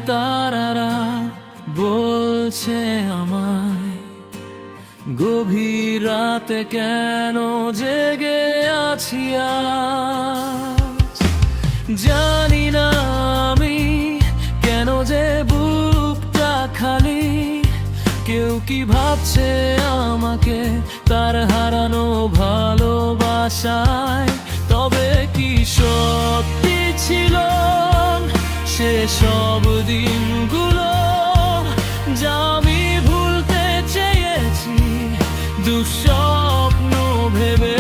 তারারা বলছে আমায়, গভীর রাতে কেন জেগে আছি আজ। জানি না আমি কেন যে বুকটা খালি, কেউ কি ভাবছে আমাকে তার হারানো ভালোবাসায়। তবে কি সত্যি ছিল সেসব দিনগুলো, যা আমি ভুলতে চেয়েছি দুঃস্বপ্ন ভেবে।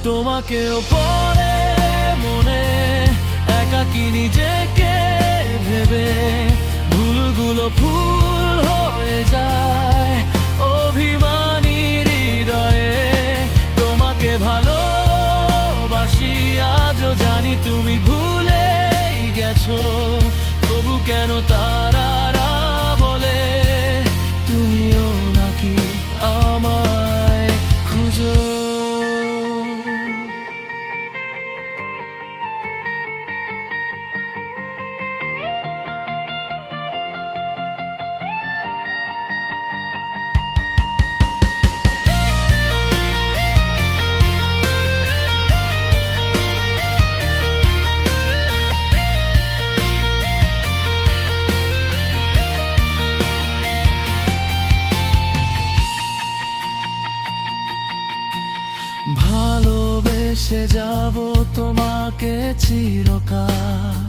তোমাকেও পরে মনে একাকী নিজেকে ভেবে, ভুলগুলো ফুল হয়ে যায় অভিমানী হৃদয়ে। তোমাকে ভালোবাসি আজও, জানি তুমি ভুলেই গেছো, তবু কেন তারারা বলে তুমিও নাকি আমায় খুঁজো। ভালোবেসে যাব তোমাকে চিরকাল,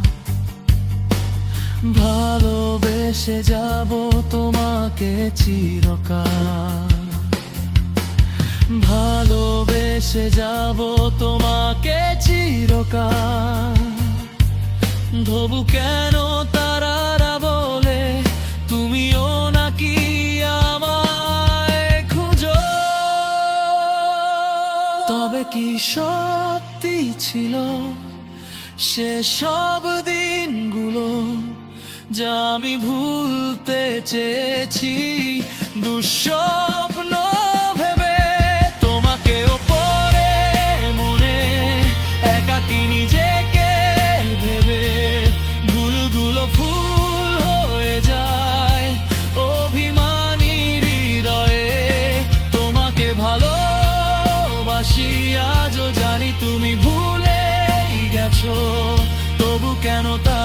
ভালোবেসে যাব তোমাকে চিরকাল, ভালোবেসে যাব তোমাকে চিরকাল। তবু কেন তারারা বলে তুমিও নাকি আমায় খুঁজো। তবে কি সত্যি ছিল সেসব দিনগুলো, যা আমি ভুলতে চেয়েছি দুঃস্বপ্ন ভেবে। তোমাকেও পরে মনে একাকী নিজেকে ভেবে, ভুলগুলো ফুল হয়ে যায় অভিমানী হৃদয়ে। তোমাকে ভালোবাসি আজও, জানি তুমি ভুলেই গেছো, তবু কেন তা